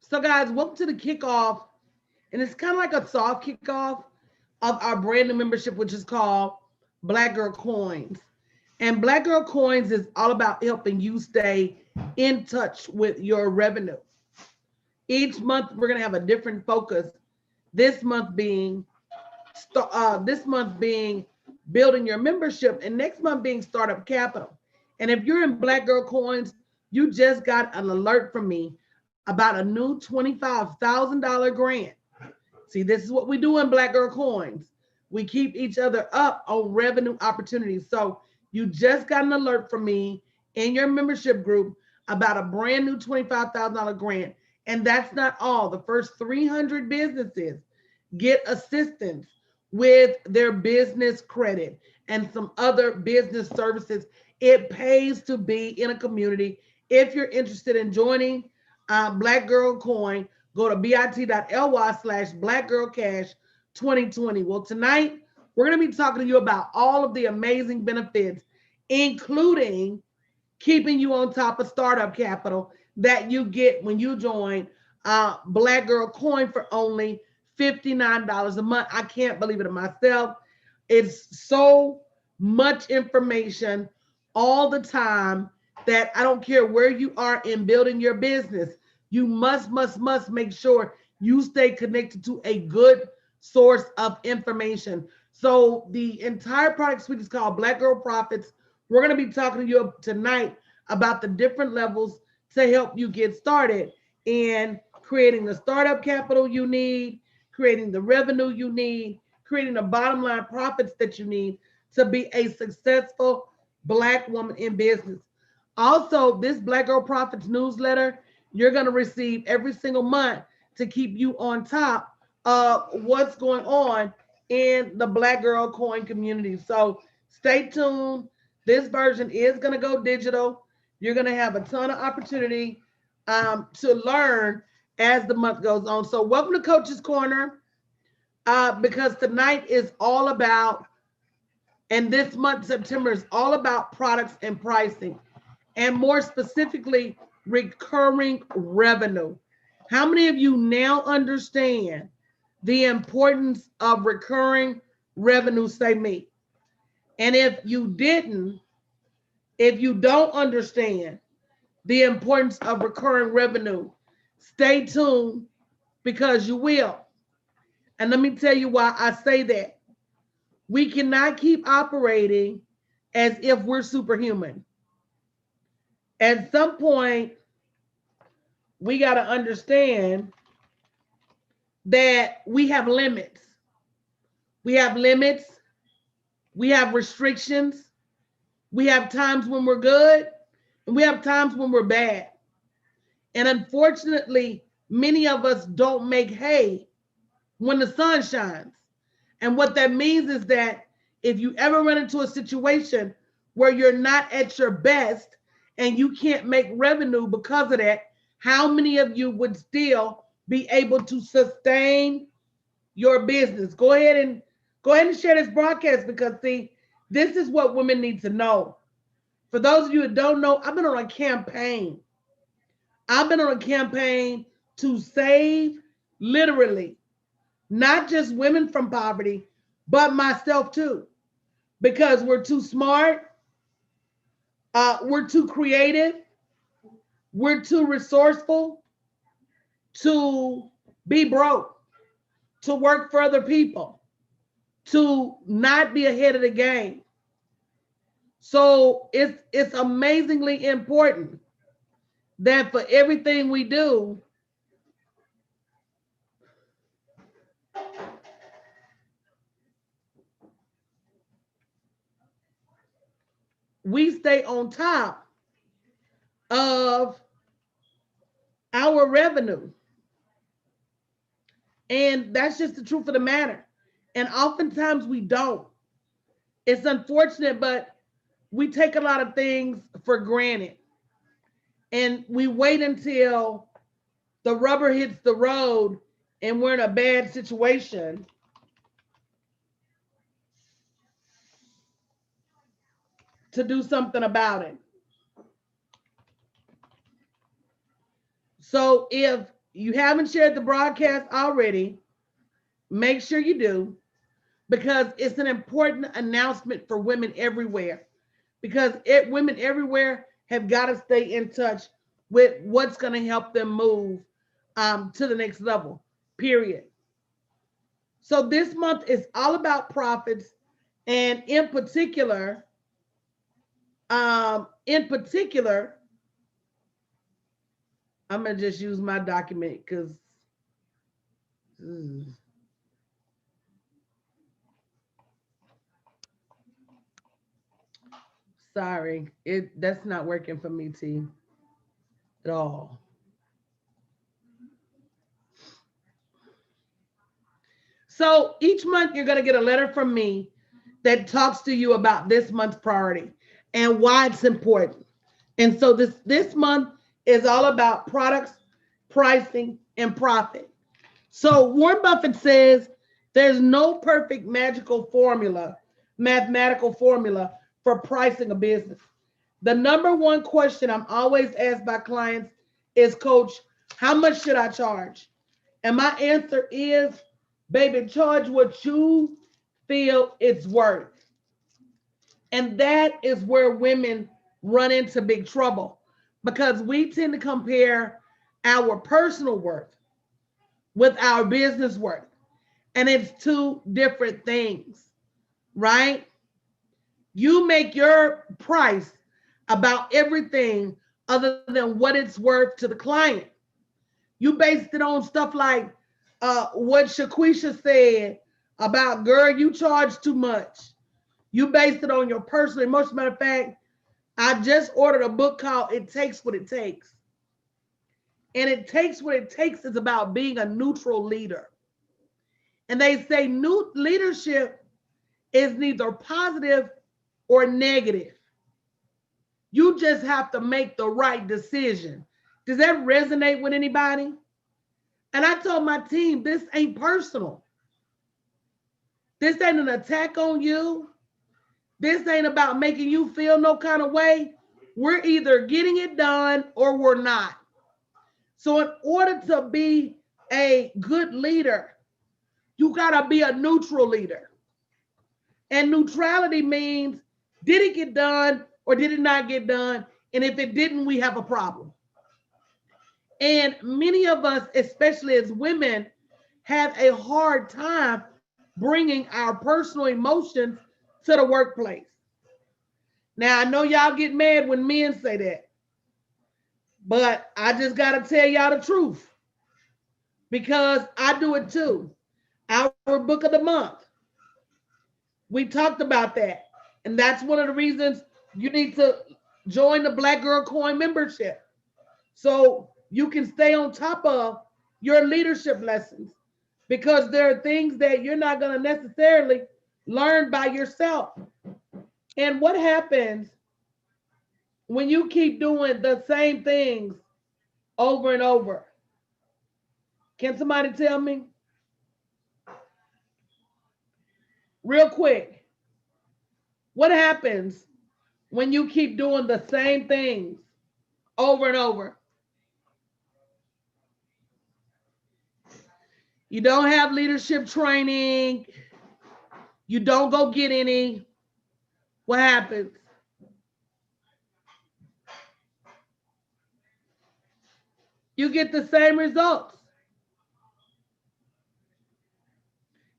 So, guys, welcome to the kickoff, and it's kind of like a soft kickoff of our brand new membership, which is called Black Girl Coins. And Black Girl Coins is all about helping you stay in touch with your revenue. Each month, we're gonna have a different focus. This month being building your membership, and next month being startup capital. And if you're in Black Girl Coins, you just got an alert from me about a new $25,000 grant. See, this is what we do in Black Girl Coins. We keep each other up on revenue opportunities. So you just got an alert from me in your membership group about a brand new $25,000 grant. And that's not all. The first 300 businesses get assistance with their business credit and some other business services. It pays to be in a community. If you're interested in joining Black Girl Coin, go to bit.ly/Black Girl Cash 2020. Well, tonight we're going to be talking to you about all of the amazing benefits, including keeping you on top of startup capital that you get when you join Black Girl Coin for only $59 a month. I can't believe it myself. It's so much information all the time that I don't care where you are in building your business. You must make sure you stay connected to a good source of information. So the entire product suite is called Black Girl Profits. We're going to be talking to you tonight about the different levels to help you get started in creating the startup capital you need, creating the revenue you need, creating the bottom line profits that you need to be a successful Black woman in business. Also, this Black Girl Profits newsletter, you're going to receive every single month to keep you on top of what's going on in the Black Girl Coin community. So stay tuned. This version is going to go digital. You're going to have a ton of opportunity to learn as the month goes on. So welcome to Coach's Corner, because tonight is all about, and this month, September, is all about products and pricing, and more specifically, recurring revenue. How many of you now understand the importance of recurring revenue? Say me. And if you don't understand the importance of recurring revenue, stay tuned because you will. And let me tell you why I say that. We cannot keep operating as if we're superhuman. At some point, we got to understand that we have limits. We have limits. We have restrictions. We have times when we're good and we have times when we're bad. And unfortunately, many of us don't make hay when the sun shines. And what that means is that if you ever run into a situation where you're not at your best and you can't make revenue because of that, how many of you would still be able to sustain your business? Go ahead and share this broadcast, because see, this is what women need to know. For those of you that don't know, I've been on a campaign. I've been on a campaign to save, literally, not just women from poverty, but myself too, because we're too smart, we're too creative, we're too resourceful to be broke, to work for other people, to not be ahead of the game. So it's amazingly important that for everything we do, we stay on top of our revenue. And that's just the truth of the matter. And oftentimes we don't. It's unfortunate, but we take a lot of things for granted. And we wait until the rubber hits the road and we're in a bad situation to do something about it. So if you haven't shared the broadcast already, make sure you do, because it's an important announcement for women everywhere. Because women everywhere have got to stay in touch with what's going to help them move to the next level, period. So this month is all about profits, and in particular, I'm gonna just use my document because sorry, that's not working for me, T, at all. So each month you're gonna get a letter from me that talks to you about this month's priority and why it's important. And so this month is all about products, pricing, and profit. So Warren Buffett says there's no perfect mathematical formula for pricing a business. The number one question I'm always asked by clients is, Coach, how much should I charge? And my answer is, baby, charge what you feel it's worth. And that is where women run into big trouble, because we tend to compare our personal worth with our business worth. And it's two different things, right? You make your price about everything other than what it's worth to the client. You based it on stuff like what Shaquisha said about, girl, you charge too much. You based it on your personal emotion. Matter of fact, I just ordered a book called It Takes What It Takes. And It Takes What It Takes is about being a neutral leader. And they say new leadership is neither positive or negative. You just have to make the right decision. Does that resonate with anybody? And I told my team, this ain't personal. This ain't an attack on you. This ain't about making you feel no kind of way. We're either getting it done or we're not. So in order to be a good leader, you got to be a neutral leader. And neutrality means, did it get done or did it not get done? And if it didn't, we have a problem. And many of us, especially as women, have a hard time bringing our personal emotions to the workplace. Now, I know y'all get mad when men say that, but I just got to tell y'all the truth, because I do it too. Our book of the month, we talked about that. And that's one of the reasons you need to join the Black Girl Coin membership, so you can stay on top of your leadership lessons, because there are things that you're not going to necessarily learn by yourself. And what happens when you keep doing the same things over and over? Can somebody tell me? Real quick. What happens when you keep doing the same things over and over? You don't have leadership training. You don't go get any. What happens? You get the same results.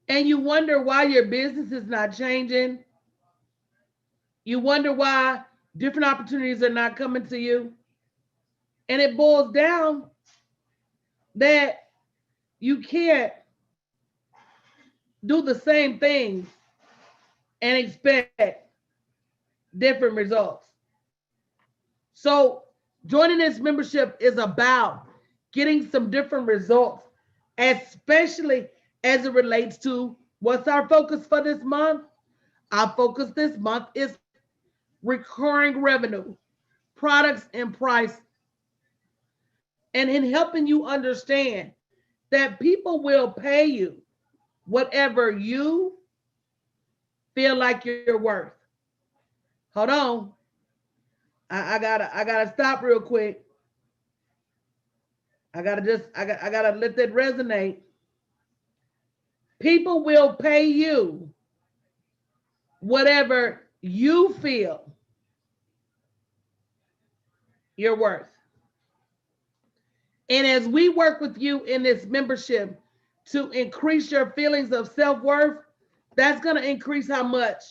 And you wonder why your business is not changing. You wonder why different opportunities are not coming to you. And it boils down that you can't do the same things and expect different results. So joining this membership is about getting some different results, especially as it relates to what's our focus for this month. Our focus this month is recurring revenue, products, and price. And in helping you understand that people will pay you whatever you feel like you're worth. Hold on. I gotta stop real quick. I gotta let that resonate. People will pay you whatever you feel you're worth. And as we work with you in this membership to increase your feelings of self-worth, that's going to increase how much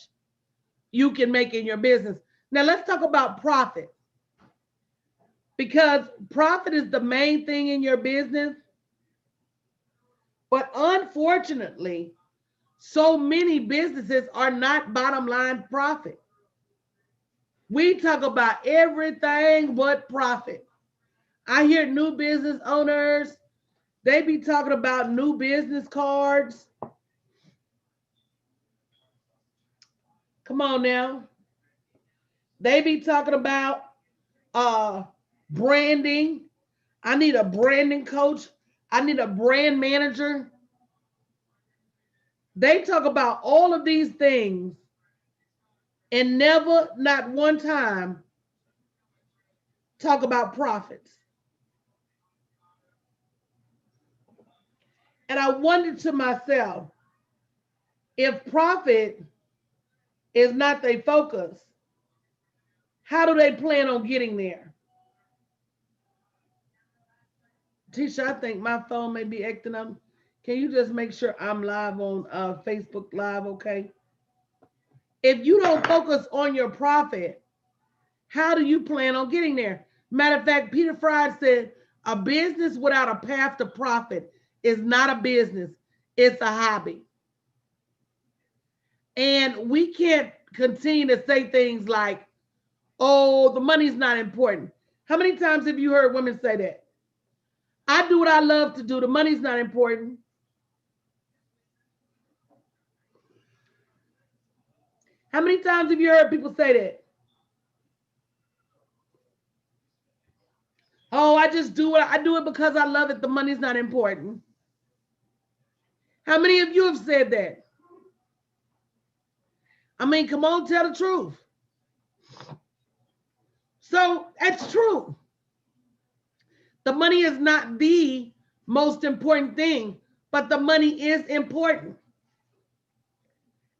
you can make in your business. Now let's talk about profit, because profit is the main thing in your business. But unfortunately, so many businesses are not bottom line profit. We talk about everything but profit. I hear new business owners, they be talking about new business cards. Come on now. They be talking about branding. I need a branding coach. I need a brand manager. They talk about all of these things and never, not one time, talk about profits. And I wondered to myself, if profit is not their focus, how do they plan on getting there? Tisha, I think my phone may be acting up. Can you just make sure I'm live on Facebook Live, okay? If you don't focus on your profit, how do you plan on getting there? Matter of fact, Peter Fried said, a business without a path to profit is not a business, it's a hobby. And we can't continue to say things like, oh, the money's not important. How many times have you heard women say that? I do what I love to do. The money's not important. How many times have you heard people say that? Oh, I just do it. I do it because I love it. The money's not important. How many of you have said that? I mean, come on, tell the truth. So that's true. The money is not the most important thing, but the money is important.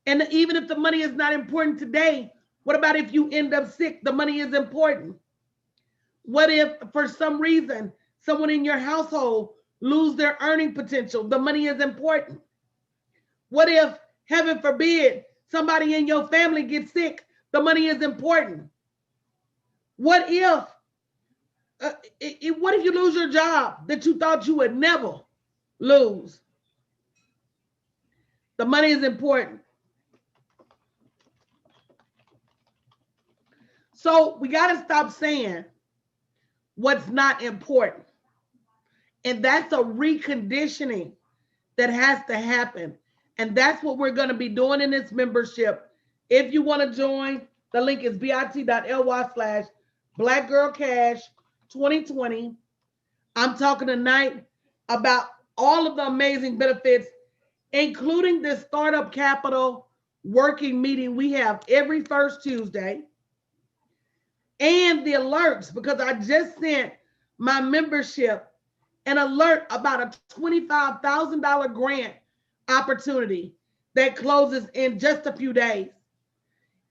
And even if the money is not important today, what about if you end up sick? The money is important. What if for some reason someone in your household lose their earning potential? The money is important. What if, heaven forbid, somebody in your family gets sick? The money is important. What if you lose your job that you thought you would never lose? The money is important. So we got to stop saying what's not important. And that's a reconditioning that has to happen. And that's what we're going to be doing in this membership. If you want to join, the link is bit.ly/blackgirlcash2020. I'm talking tonight about all of the amazing benefits, including this startup capital working meeting we have every first Tuesday, and the alerts, because I just sent my membership an alert about a $25,000 grant opportunity that closes in just a few days.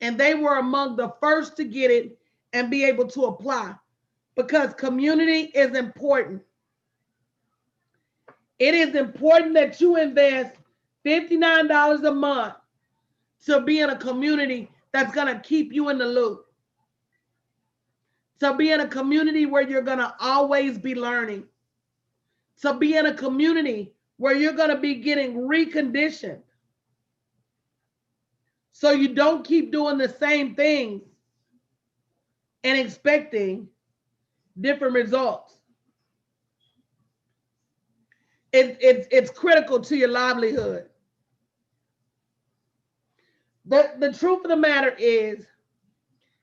And they were among the first to get it and be able to apply, because community is important. It is important that you invest $59 a month to be in a community that's going to keep you in the loop. To be in a community where you're going to always be learning. To be in a community where you're going to be getting reconditioned. So you don't keep doing the same things and expecting different results. It's critical to your livelihood. The truth of the matter is,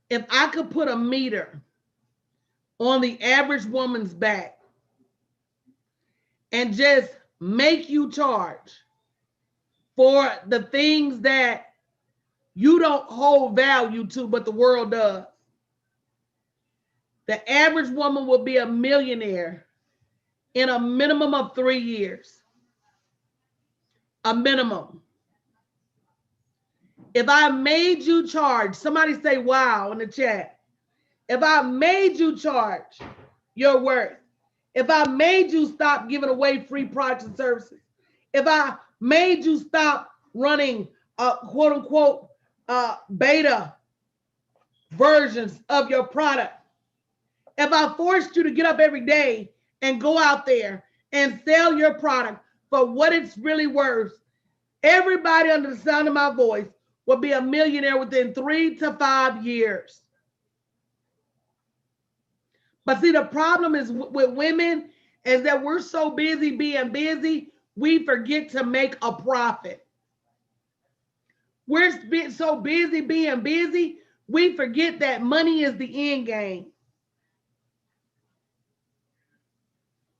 if I could put a meter on the average woman's back and just make you charge for the things that you don't hold value to, but the world does, the average woman will be a millionaire in a minimum of 3 years. A minimum. If I made you charge, somebody say wow in the chat. If I made you charge your worth, if I made you stop giving away free products and services, if I made you stop running quote unquote beta versions of your product, if I forced you to get up every day and go out there and sell your product for what it's really worth, everybody under the sound of my voice will be a millionaire within 3 to 5 years. But see, the problem is with women is that we're so busy being busy, we forget to make a profit. We're so busy being busy, we forget that money is the end game.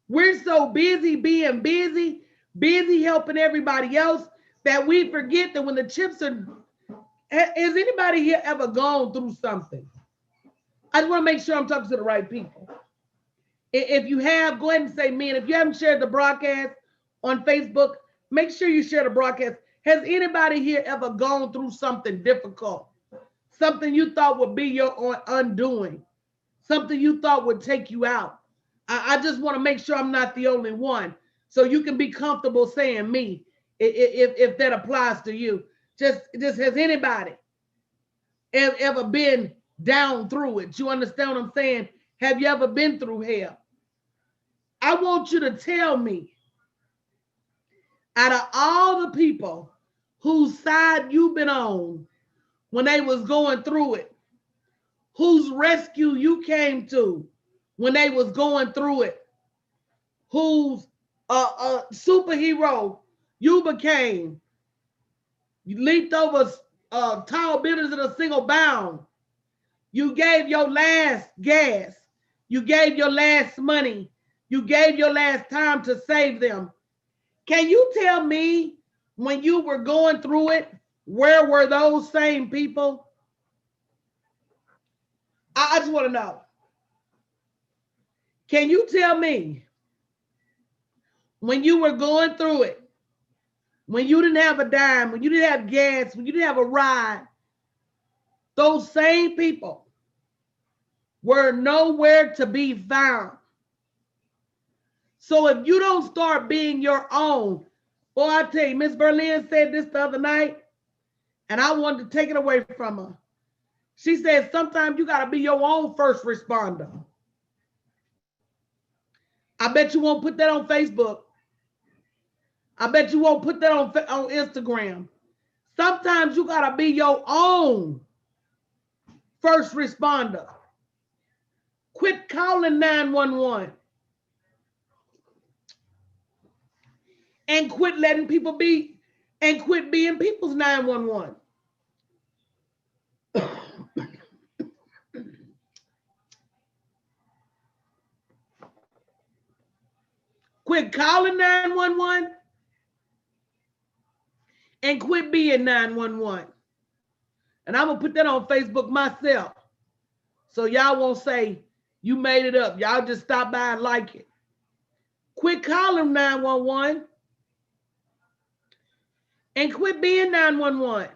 We're so busy being busy, busy helping everybody else, that we forget that when the chips are... Has anybody here ever gone through something? I just want to make sure I'm talking to the right people. If you have, go ahead and say me. And if you haven't shared the broadcast on Facebook, make sure you share the broadcast. Has anybody here ever gone through something difficult? Something you thought would be your undoing? Something you thought would take you out? I just want to make sure I'm not the only one. So you can be comfortable saying me if that applies to you. Just has anybody ever been down through it? You understand what I'm saying? Have you ever been through hell? I want you to tell me, out of all the people whose side you've been on when they was going through it, whose rescue you came to when they was going through it, whose superhero you became. You leaped over tall buildings in a single bound. You gave your last gas. You gave your last money. You gave your last time to save them. Can you tell me, when you were going through it, where were those same people? I just want to know. Can you tell me, when you were going through it, when you didn't have a dime, when you didn't have gas, when you didn't have a ride, those same people were nowhere to be found? So if you don't start being your own, boy, I tell you, Miss Berlin said this the other night, and I wanted to take it away from her. She said, sometimes you got to be your own first responder. I bet you won't put that on Facebook. I bet you won't put that on Instagram. Sometimes you got to be your own first responder. Quit calling 911. And quit letting people be, and quit being people's 911. Quit calling 911 and quit being 911. And I'm going to put that on Facebook myself, so y'all won't say you made it up. Y'all just stop by and like it. Quit calling 911 and quit being 911.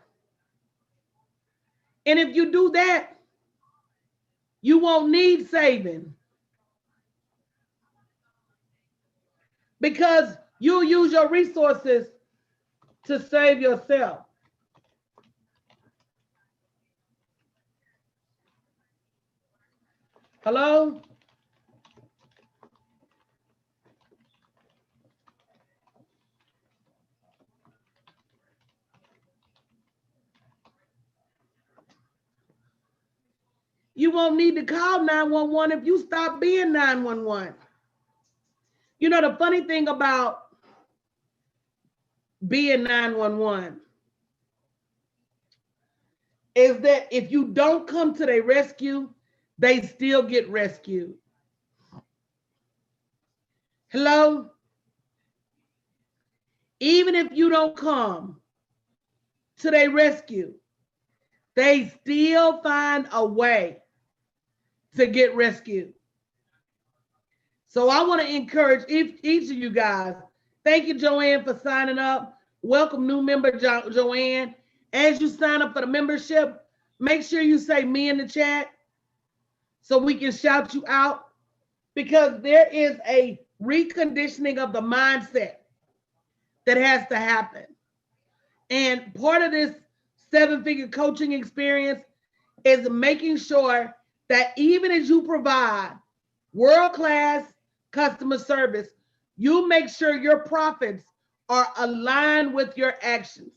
And if you do that, you won't need saving, because you'll use your resources to save yourself. Hello? You won't need to call 911 if you stop being 911. You know, the funny thing about being 911 is that if you don't come to their rescue, they still get rescued. Hello? Even if you don't come to their rescue, they still find a way to get rescued. So I want to encourage each of you guys. Thank you, Joanne, for signing up. Welcome, new member, Joanne. As you sign up for the membership, make sure you say me in the chat so we can shout you out, because there is a reconditioning of the mindset that has to happen. And part of this 7-figure coaching experience is making sure that even as you provide world-class customer service, you make sure your profits are aligned with your actions.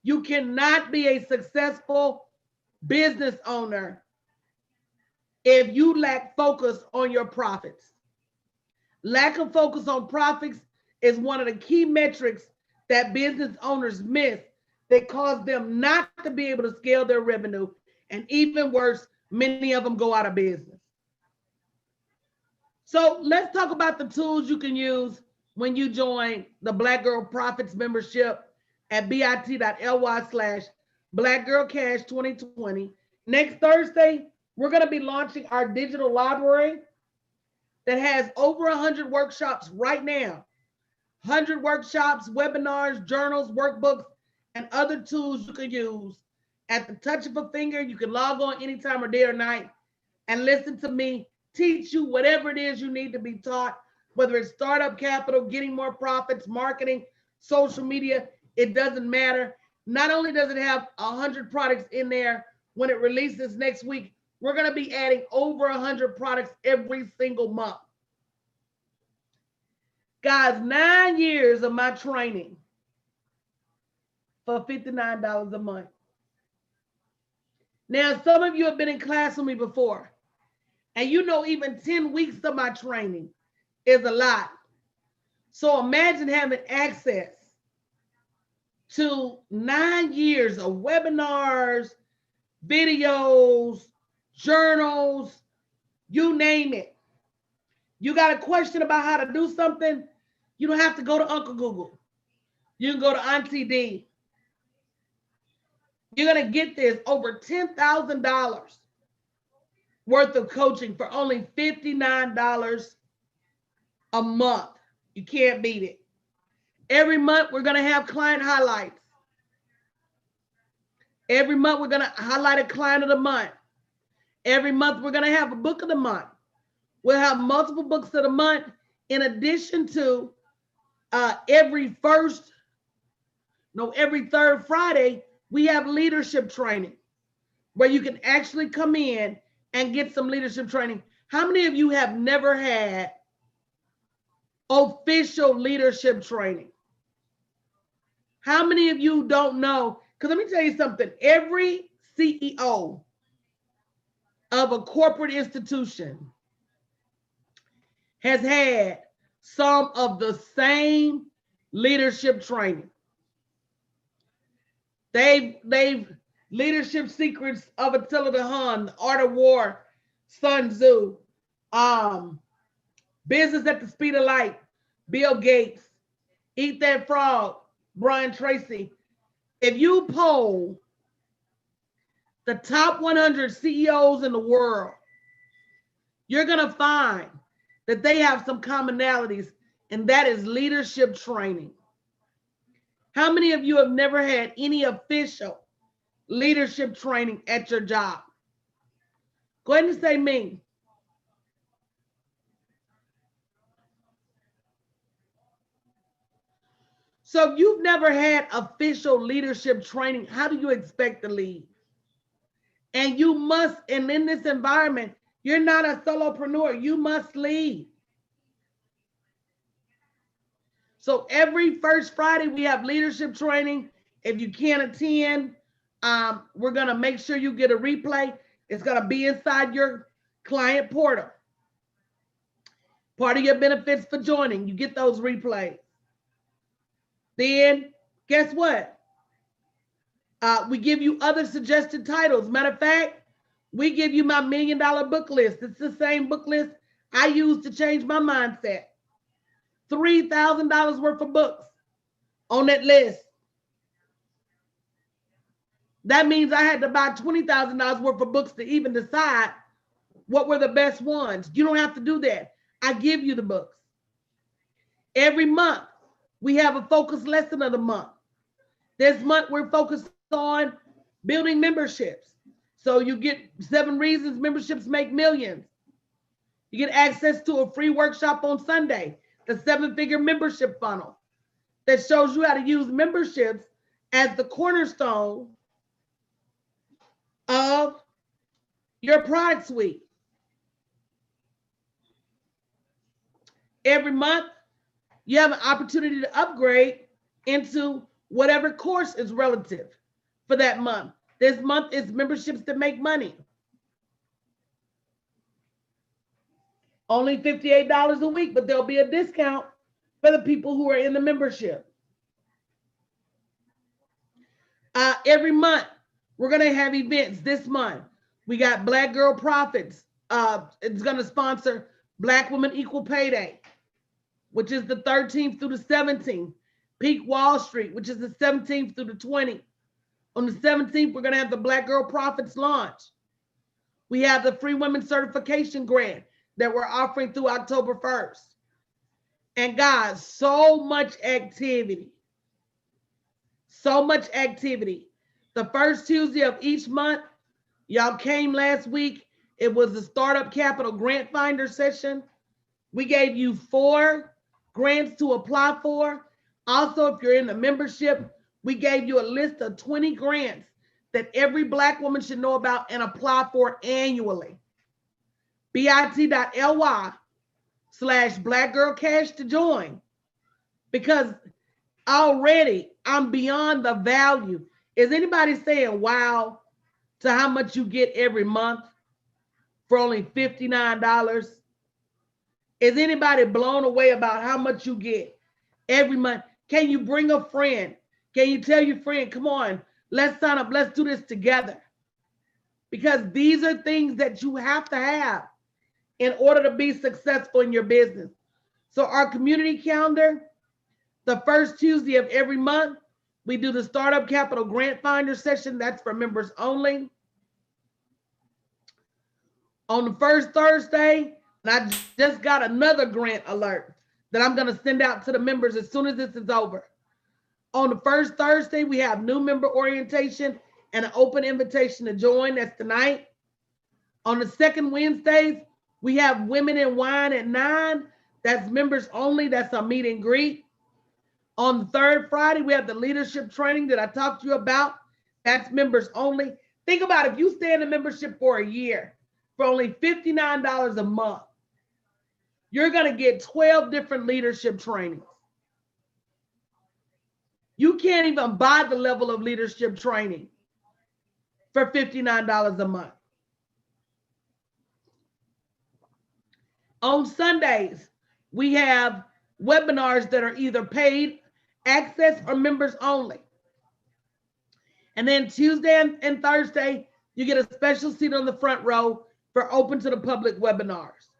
You cannot be a successful business owner if you lack focus on your profits. Lack of focus on profits is one of the key metrics that business owners miss that cause them not to be able to scale their revenue. And even worse, many of them go out of business. So let's talk about the tools you can use when you join the Black Girl Profits membership at bit.ly/blackgirlcash2020. Next Thursday, we're going to be launching our digital library that has over 100 workshops right now. 100 workshops, webinars, journals, workbooks, and other tools you can use at the touch of a finger. You can log on anytime of day or night and listen to me teach you whatever it is you need to be taught, whether it's startup capital, getting more profits, marketing, social media, it doesn't matter. Not only does it have 100 products in there, when it releases next week, we're going to be adding over 100 products every single month. Guys, 9 years of my training for $59 a month. Now, some of you have been in class with me before, and you know even 10 weeks of my training is a lot. So imagine having access to 9 years of webinars, videos, journals, you name it. You got a question about how to do something, you don't have to go to Uncle Google. You can go to Auntie D. You're going to get this over $10,000 worth of coaching for only $59 a month. You can't beat it. Every month, we're going to have client highlights. Every month, we're going to highlight a client of the month. Every month, we're going to have a book of the month. We'll have multiple books of the month, in addition to every third Friday, we have leadership training where you can actually come in and get some leadership training. How many of you have never had official leadership training? How many of you don't know? Because let me tell you something. Every CEO of a corporate institution has had some of the same leadership training. They've leadership secrets of Attila the Hun, the art of war, Sun Tzu, business at the speed of light, Bill Gates, Eat That Frog, Brian Tracy. If you poll the top 100 CEOs in the world, you're going to find that they have some commonalities, and that is leadership training. How many of you have never had any official leadership training at your job? Go ahead and say me. So if you've never had official leadership training, how do you expect to lead? And you must, and in this environment, you're not a solopreneur, you must lead. So every first Friday, we have leadership training. If you can't attend, we're going to make sure you get a replay. It's going to be inside your client portal. Part of your benefits for joining, you get those replays. Then, guess what? We give you other suggested titles. Matter of fact, we give you my $1 million book list. It's the same book list I use to change my mindset. $3,000 worth of books on that list. That means I had to buy $20,000 worth of books to even decide what were the best ones. You don't have to do that. I give you the books. Every month, we have a focus lesson of the month. This month, we're focused on building memberships. So you get 7 reasons memberships make millions. You get access to a free workshop on Sunday, the 7-figure membership funnel, that shows you how to use memberships as the cornerstone of your product suite. Every month, you have an opportunity to upgrade into whatever course is relative for that month. This month is memberships that make money. Only $58 a week, but there'll be a discount for the people who are in the membership. Every month, we're going to have events. This month, we got Black Girl Profits. It's going to sponsor Black Women Equal Pay Day, which is the 13th through the 17th. Peak Wall Street, which is the 17th through the 20th. On the 17th, we're going to have the Black Girl Profits launch. We have the Free Women Certification Grant that we're offering through October 1st. And guys, so much activity. So much activity. The first Tuesday of each month, y'all came last week. It was the Startup Capital Grant Finder session. We gave you 4 grants to apply for. Also, if you're in the membership, we gave you a list of 20 grants that every Black woman should know about and apply for annually. bit.ly/blackgirlcash to join, because already I'm beyond the value. Is anybody saying wow to how much you get every month for only $59? Is anybody blown away about how much you get every month? Can you bring a friend? Can you tell your friend, come on, let's sign up, let's do this together? Because these are things that you have to have in order to be successful in your business. So our community calendar, the first Tuesday of every month, we do the Startup Capital Grant Finder session. That's for members only. On the first Thursday, and I just got another grant alert that I'm going to send out to the members as soon as this is over. On the first Thursday, we have new member orientation and an open invitation to join. That's tonight. On the second Wednesdays, we have Women in Wine at 9. That's members only. That's a meet and greet. On the third Friday, we have the leadership training that I talked to you about. That's members only. Think about if you stay in a membership for a year for only $59 a month, you're going to get 12 different leadership trainings. You can't even buy the level of leadership training for $59 a month. On Sundays, we have webinars that are either paid access or members only. And then Tuesday and Thursday, you get a special seat on the front row for open to the public webinars.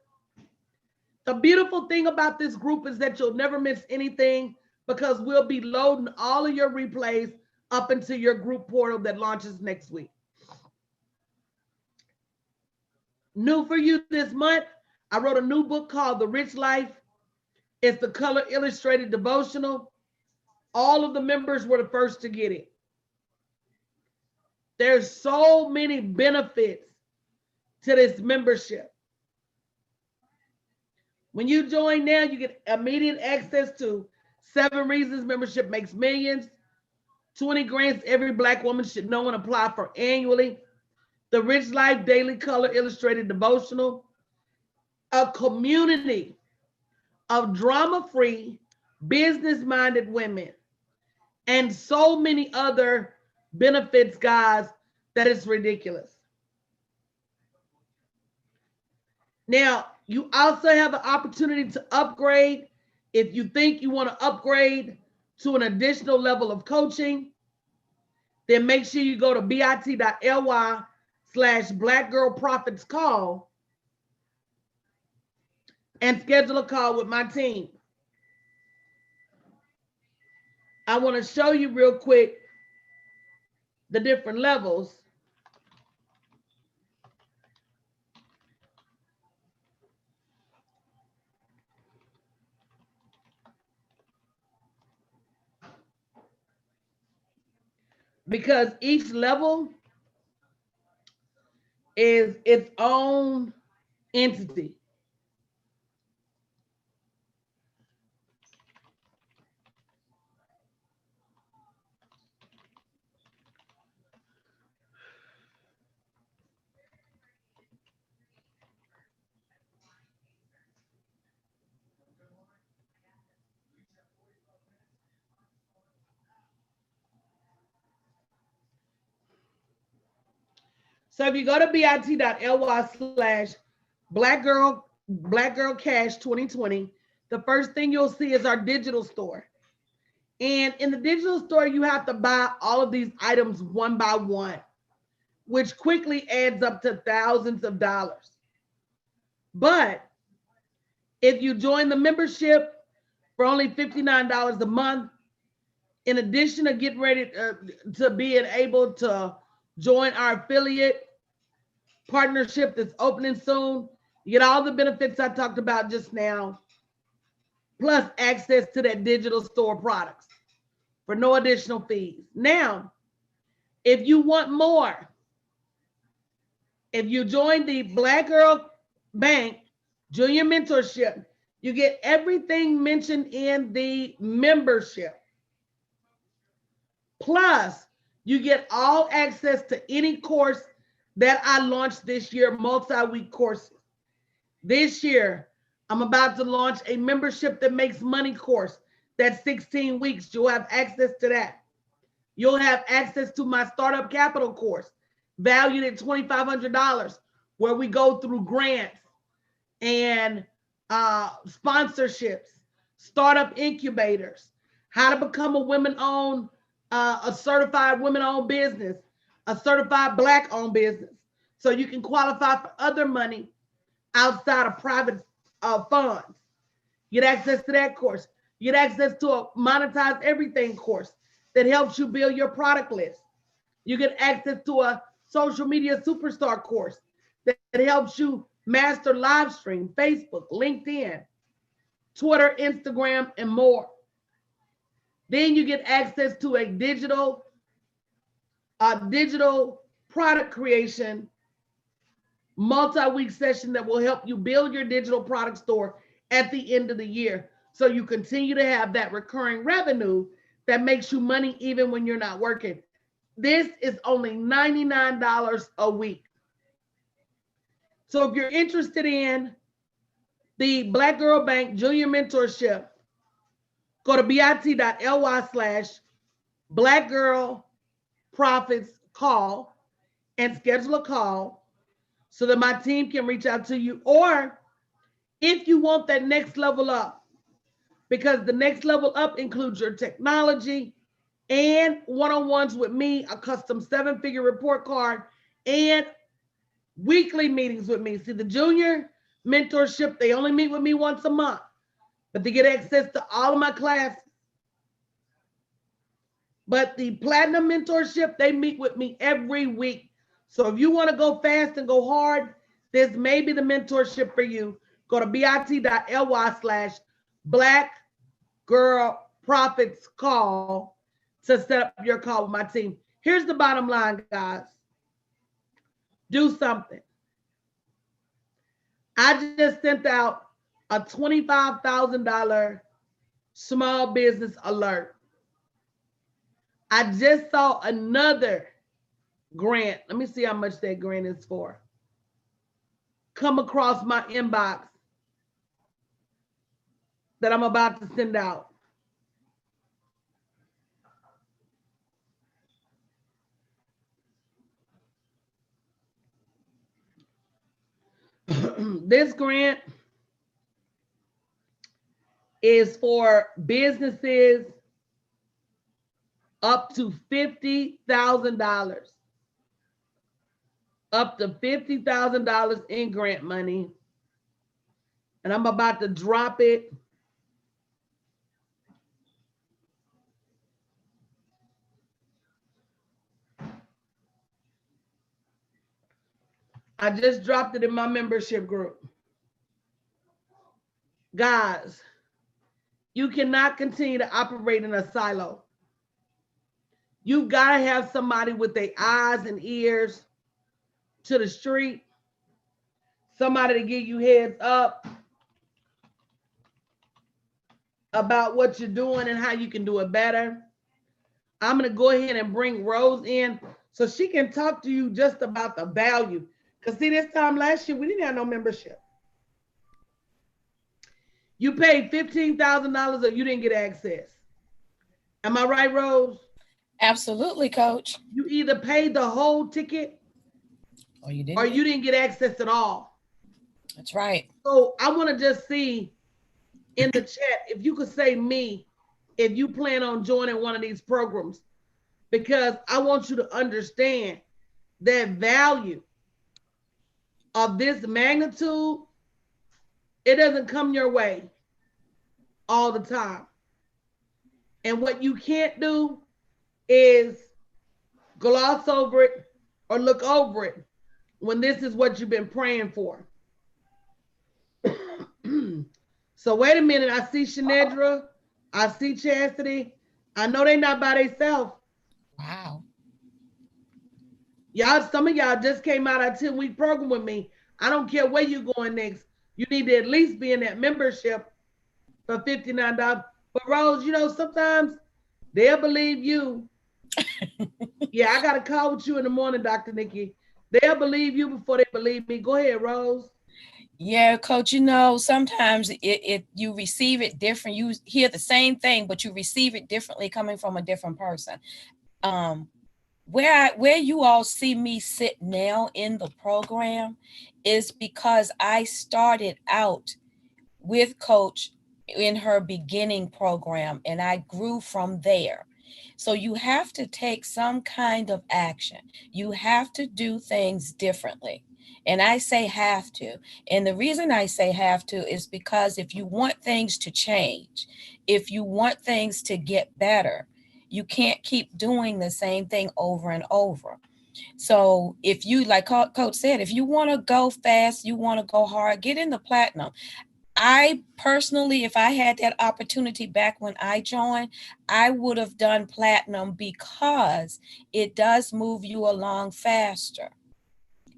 The beautiful thing about this group is that you'll never miss anything, because we'll be loading all of your replays up into your group portal that launches next week. New for you this month, I wrote a new book called The Rich Life. It's the color illustrated devotional. All of the members were the first to get it. There's so many benefits to this membership. When you join now, you get immediate access to 7 reasons membership makes millions, 20 grants every Black woman should know and apply for annually, the Rich Life Daily Color Illustrated Devotional, a community of drama-free, business-minded women, and so many other benefits, guys, that it's ridiculous. Now, you also have the opportunity to upgrade. If you think you want to upgrade to an additional level of coaching, then make sure you go to bit.ly/blackgirlprofitscall and schedule a call with my team. I want to show you real quick the different levels. because each level is its own entity. So if you go to bit.ly slash black girl cash 2020, the first thing you'll see is our digital store. And in the digital store, you have to buy all of these items one by one, which quickly adds up to thousands of dollars. But if you join the membership for only $59 a month, in addition to getting ready to being able to join our affiliate partnership that's opening soon, you get all the benefits I talked about just now, plus access to that digital store products for no additional fees. Now, if you want more, if you join the Black Girl Bank Junior Mentorship, you get everything mentioned in the membership. Plus, you get all access to any course that I launched this year, multi-week courses. This year, I'm about to launch a membership that makes money course. That's 16 weeks. You'll have access to that. You'll have access to my startup capital course, valued at $2,500, where we go through grants and sponsorships, startup incubators, how to become a women-owned, a certified women-owned business, a certified Black-owned business, so you can qualify for other money outside of private funds. Get access to that course. Get access to a monetize everything course that helps you build your product list. You get access to a social media superstar course that helps you master live stream, Facebook, LinkedIn, Twitter, Instagram, and more. Then you get access to a digital product creation multi-week session that will help you build your digital product store at the end of the year, so you continue to have that recurring revenue that makes you money even when you're not working. This is only $99 a week. So if you're interested in the Black Girl Bank Junior Mentorship, go to bit.ly slash Black Girl Profits Call and schedule a call so that my team can reach out to you. Or if you want that next level up, because the next level up includes your technology and one-on-ones with me, a custom 7-figure report card, and weekly meetings with me. See, the junior mentorship, they only meet with me once a month, but they get access to all of my classes. But the platinum mentorship, they meet with me every week. So if you want to go fast and go hard, this may be the mentorship for you. Go to bit.ly slash Black Girl Profits Call to set up your call with my team. Here's the bottom line, guys. Do something. I just sent out a $25,000 small business alert. I just saw another grant. Let me see how much that grant is for. Come across my inbox that I'm about to send out. This grant is for businesses up to $50,000. Up to $50,000 in grant money. And I'm about to drop it. I just dropped it in my membership group. Guys, you cannot continue to operate in a silo. You've got to have somebody with their eyes and ears to the street, somebody to give you heads up about what you're doing and how you can do it better. I'm going to go ahead and bring Rose in so she can talk to you just about the value. Because see, this time last year, we didn't have no membership. You paid $15,000 or you didn't get access. Am I right, Rose? Absolutely, Coach. You either paid the whole ticket or you didn't get access at all. That's right. So I want to just see in the chat if you could say me if you plan on joining one of these programs, because I want you to understand that value of this magnitude, it doesn't come your way all the time. And what you can't do is gloss over it or look over it when this is what you've been praying for. So wait a minute. I see Shanedra. I see Chastity. I know they're not by themselves. Wow. Y'all, some of y'all just came out of a 10-week program with me. I don't care where you're going next. You need to at least be in that membership for $59. But Rose, you know, sometimes they'll believe you. Yeah, I got a call with you in the morning, Dr. Nikki. They'll believe you before they believe me. Go ahead, Rose. Yeah, Coach, you know, sometimes you receive it different. You hear the same thing, but you receive it differently coming from a different person. Where you all see me sit now in the program is because I started out with Coach in her beginning program and I grew from there. So you have to take some kind of action. You have to do things differently. And I say have to. And the reason I say have to is because if you want things to change, if you want things to get better, you can't keep doing the same thing over and over. So if you, like Coach said, if you want to go fast, you want to go hard, get in the platinum. I personally, if I had that opportunity back when I joined, I would have done platinum because it does move you along faster.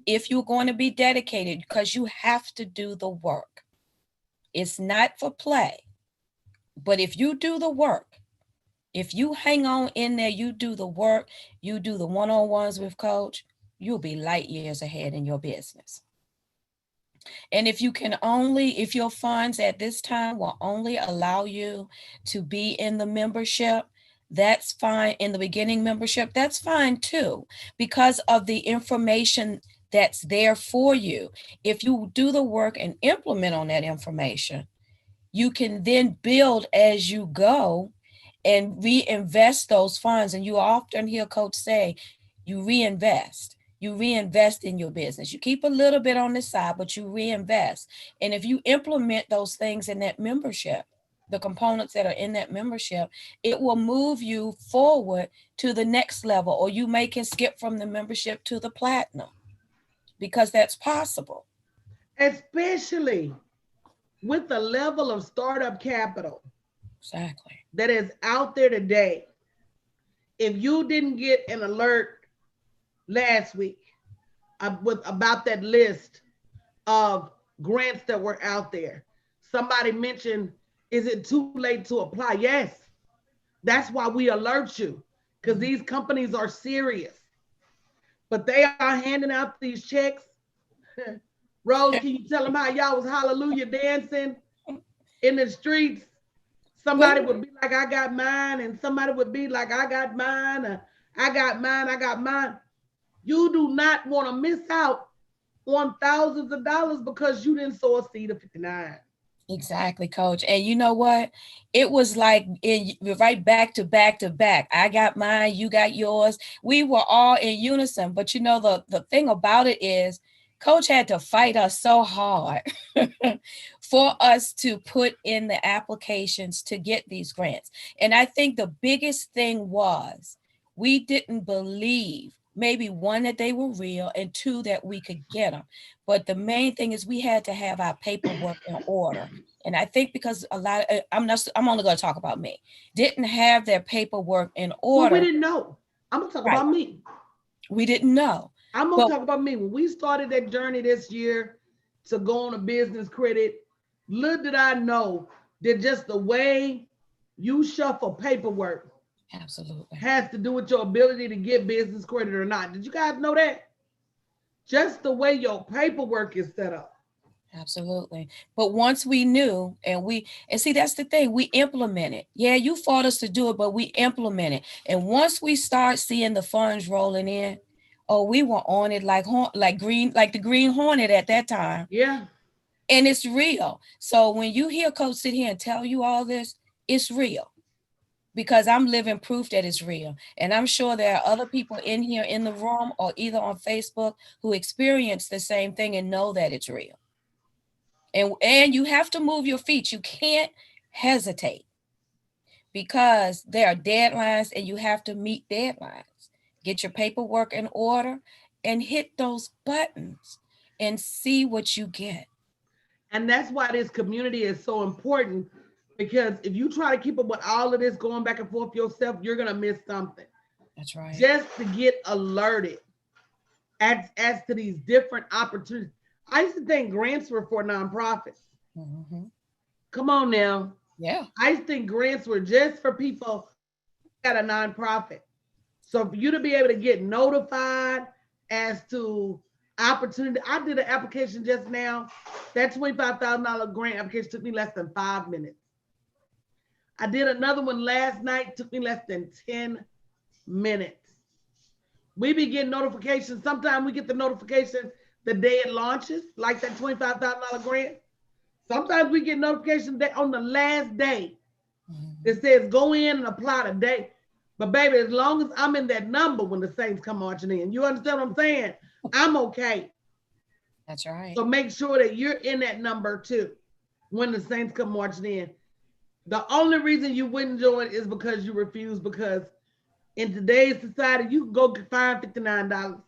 If you're going to be dedicated, because you have to do the work. It's not for play. But if you do the work, if you hang on in there, you do the work, you do the one-on-ones with Coach, you'll be light years ahead in your business. And if you can only, if your funds at this time will only allow you to be in the membership, that's fine. In the beginning membership, that's fine too, because of the information that's there for you. If you do the work and implement on that information, you can then build as you go and reinvest those funds. And you often hear Coach say, you reinvest. You reinvest in your business. You keep a little bit on the side, but you reinvest. And if you implement those things in that membership, the components that are in that membership, it will move you forward to the next level, or you may can skip from the membership to the platinum because that's possible. Especially with the level of startup capital Exactly. that is out there today. If you didn't get an alert last week about that list of grants that were out there, somebody mentioned, is it too late to apply? Yes. That's why we alert you, because these companies are serious. But they are handing out these checks. Rose, can you tell them how y'all was hallelujah dancing in the streets? Somebody would be like, I got mine, and somebody would be like, I got mine, I got mine, I got mine. You do not want to miss out on thousands of dollars because you didn't sow a seed of 59. Exactly, Coach. And you know what? It was like right back to back to back. I got mine, you got yours. We were all in unison. But you know, the thing about it is, Coach had to fight us so hard for us to put in the applications to get these grants. And I think the biggest thing was we didn't believe, maybe one, that they were real, and two, that we could get them. But the main thing is we had to have our paperwork in order. And I think because a lot of, I'm only going to talk about me, didn't have their paperwork in Well, we order. didn't know. I'm gonna talk Right. about me. We didn't know. I'm gonna But talk about me. When we started that journey this year to go on a business credit, little did I know that just the way you shuffle paperwork absolutely. has to do with your ability to get business credit or not. Did you guys know that? Just the way your paperwork is set up. Absolutely. But once we knew and see, that's the thing, we implement it. Yeah, you fought us to do it, but we implement it. And once we start seeing the funds rolling in, oh, we were on it like the green hornet at that time. Yeah. And it's real. So when you hear Coach sit here and tell you all this, it's real because I'm living proof that it's real. And I'm sure there are other people in here in the room or either on Facebook who experience the same thing and know that it's real. And you have to move your feet. You can't hesitate because there are deadlines and you have to meet deadlines. Get your paperwork in order and hit those buttons and see what you get. And that's why this community is so important, because if you try to keep up with all of this going back and forth yourself, you're gonna miss something. That's right. Just to get alerted as to these different opportunities. I used to think grants were for nonprofits. Mm-hmm. Come on now. Yeah. I used to think grants were just for people at a nonprofit. So for you to be able to get notified as to opportunity, I did an application just now. That $25,000 grant application took me less than 5 minutes. I did another one last night, took me less than 10 minutes. We be getting notifications. Sometimes we get the notification the day it launches, like that $25,000 grant. Sometimes we get notifications on the last day. It says go in and apply today. But baby, as long as I'm in that number when the Saints come marching in, you understand what I'm saying? I'm okay. That's right. So make sure that you're in that number too when the Saints come marching in. The only reason you wouldn't join is because you refuse, because in today's society, you can go find $59.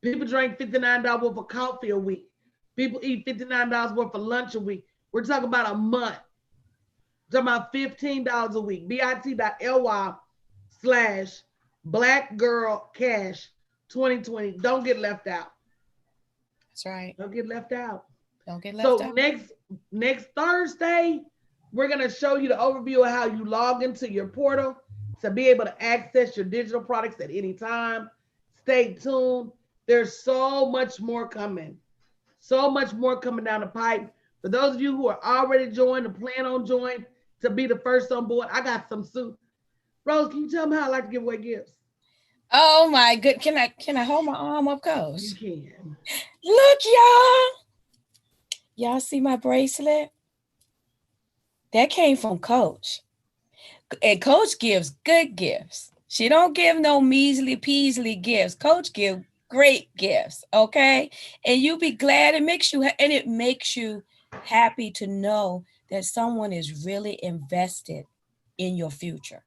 People drink $59 worth of coffee a week. People eat $59 worth of lunch a week. We're talking about a month. We're talking about $15 a week. bit.ly/Black Girl Cash 2020. Don't get left out. That's right. Don't get left out. Don't get left So out. next Thursday, we're gonna show you the overview of how you log into your portal to be able to access your digital products at any time. Stay tuned. There's so much more coming. So much more coming down the pipe. For those of you who are already joined and plan on joining to be the first on board, I got some suit. Rose, can you tell me how I like to give away gifts? Oh my good. Can I hold my arm up, Coach? You can. Look, y'all. Y'all see my bracelet? That came from Coach. And Coach gives good gifts. She don't give no measly peasly gifts. Coach give great gifts, okay? And you be glad. It makes you happy to know that someone is really invested in your future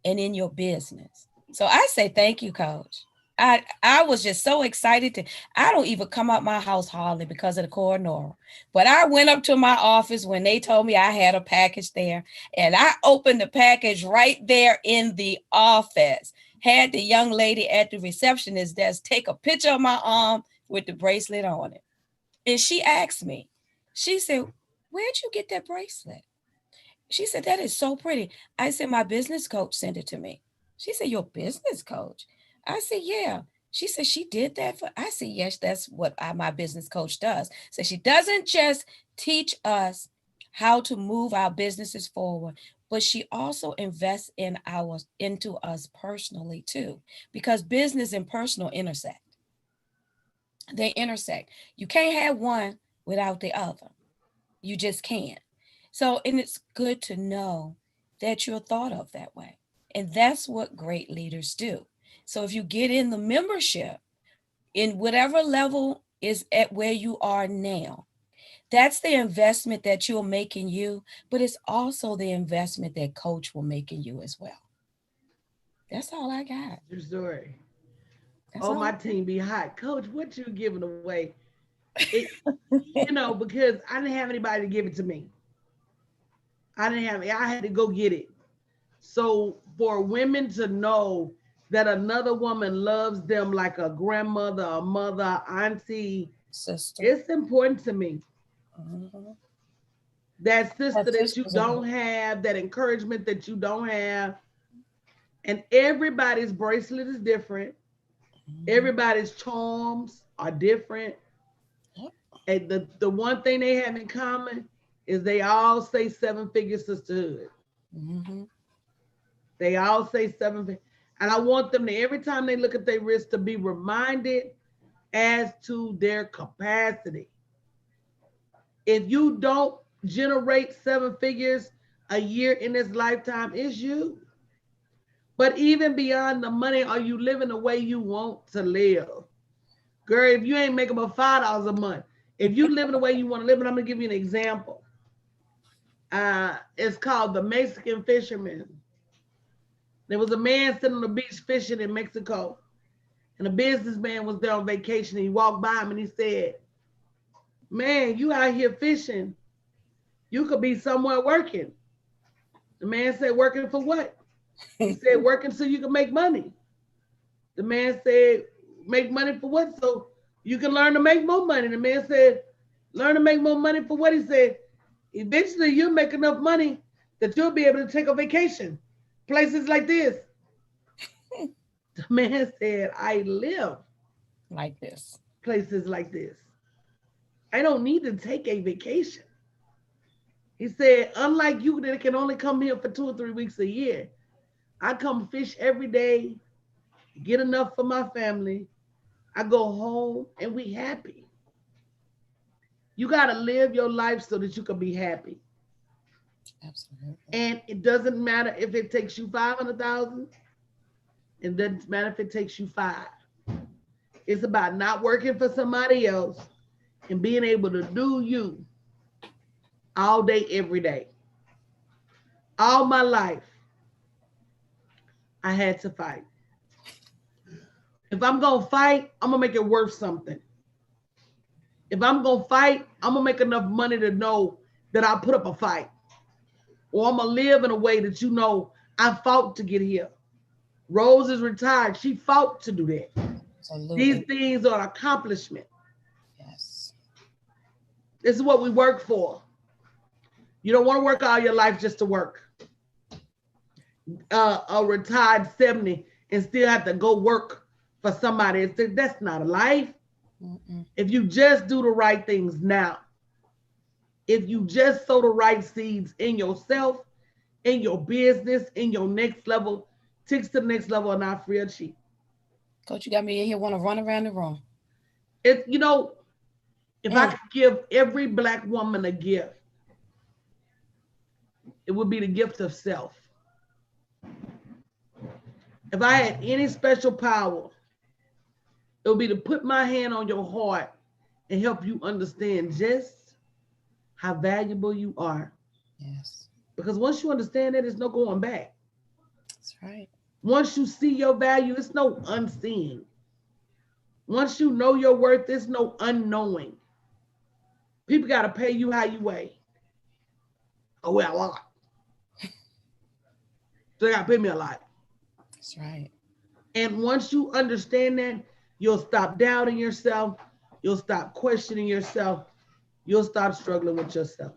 and in your business. So I say thank you, Coach. I was just so excited I don't even come out my house hardly because of the coronora. But I went up to my office when they told me I had a package there, and I opened the package right there in the office. Had the young lady at the receptionist desk take a picture of my arm with the bracelet on it. And she asked me, she said, "Where'd you get that bracelet?" She said, "That is so pretty." I said, "My business coach sent it to me." She said, "Your business coach?" I said, "Yeah." She said, "She did that for," I said, "Yes, that's what my business coach does." So she doesn't just teach us how to move our businesses forward, but she also invests into us personally too, because business and personal intersect. They intersect. You can't have one without the other. You just can't. So, and it's good to know that you're thought of that way. And that's what great leaders do. So, if you get in the membership in whatever level is at where you are now, that's the investment that you'll make in you, but it's also the investment that Coach will make in you as well. That's all I got. Your story. That's Oh, all. my team be hot. Coach, what you giving away? It, because I didn't have anybody to give it to me. I didn't have it. I had to go get it. So for women to know that another woman loves them like a grandmother, a mother, auntie. Sister. It's important to me. Mhm. That Her sister that you sisters are don't have, that encouragement that you don't have. And everybody's bracelet is different. Mhm. Everybody's charms are different. Yep. And the one thing they have in common is they all say seven figure sisterhood. Mhm. They all say seven figure. And I want them to, every time they look at their wrist, to be reminded as to their capacity. If you don't generate seven figures a year in this lifetime, it's you. But even beyond the money, are you living the way you want to live? Girl, if you ain't making about $5 a month, if you living the way you want to live, and I'm gonna give you an example. It's called the Mexican Fisherman. There was a man sitting on the beach fishing in Mexico, and a businessman was there on vacation. And he walked by him and he said, "Man, you out here fishing? You could be somewhere working." The man said, "Working for what?" He said, "Working so you can make money." The man said, "Make money for what?" "So you can learn to make more money." The man said, "Learn to make more money for what?" He said, "Eventually you'll make enough money that you'll be able to take a vacation. Places like this." The man said, "I live Like this. places like this. I don't need to take a vacation." He said, "Unlike you that can only come here for 2 or 3 weeks a year, I come fish every day, get enough for my family. I go home and we happy." You got to live your life so that you can be happy. Absolutely. And it doesn't matter if it takes you 500,000. It doesn't matter if it takes you five. It's about not working for somebody else and being able to do you all day, every day. All my life, I had to fight. If I'm going to fight, I'm going to make it worth something. If I'm going to fight, I'm going to make enough money to know that I put up a fight. Or I'm going to live in a way that you know I fought to get here. Rose is retired. She fought to do that. These Absolutely. things are an accomplishment. Yes. This is what we work for. You don't want to work all your life just to work. A retired 70 and still have to go work for somebody. That's not a life. Mm-mm. If you just do the right things now, if you just sow the right seeds in yourself, in your business, in your next level, takes to the next level are not free or cheap. Coach, you got me in here want to run around the room. It's, if I Mm. could give every Black woman a gift, it would be the gift of self. If I had any special power, it would be to put my hand on your heart and help you understand just how valuable you are. Yes. Because once you understand that, there's no going back. That's right. Once you see your value, it's no unseeing. Once you know your worth, there's no unknowing. People got to pay you how you weigh. I weigh a lot. So they got to pay me a lot. That's right. And once you understand that, you'll stop doubting yourself. You'll stop questioning yourself. You'll stop struggling with yourself.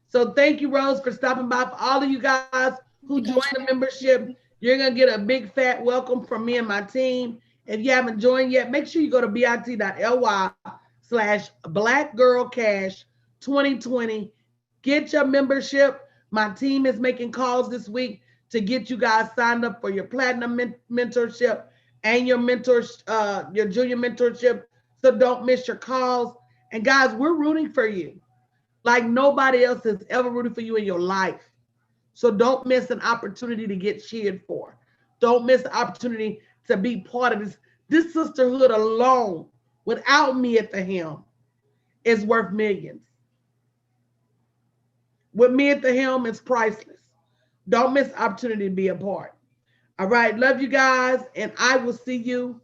So thank you, Rose, for stopping by. For all of you guys who Hey, joined Coach. the membership, you're going to get a big fat welcome from me and my team. If you haven't joined yet, make sure you go to bit.ly/blackgirlcash2020. Get your membership. My team is making calls this week to get you guys signed up for your platinum mentorship and your junior mentorship. So don't miss your calls. And guys, we're rooting for you like nobody else has ever rooted for you in your life. So don't miss an opportunity to get cheered for. Don't miss the opportunity to be part of this. This sisterhood alone, without me at the helm, is worth millions. With me at the helm, it's priceless. Don't miss the opportunity to be a part. All right. Love you guys. And I will see you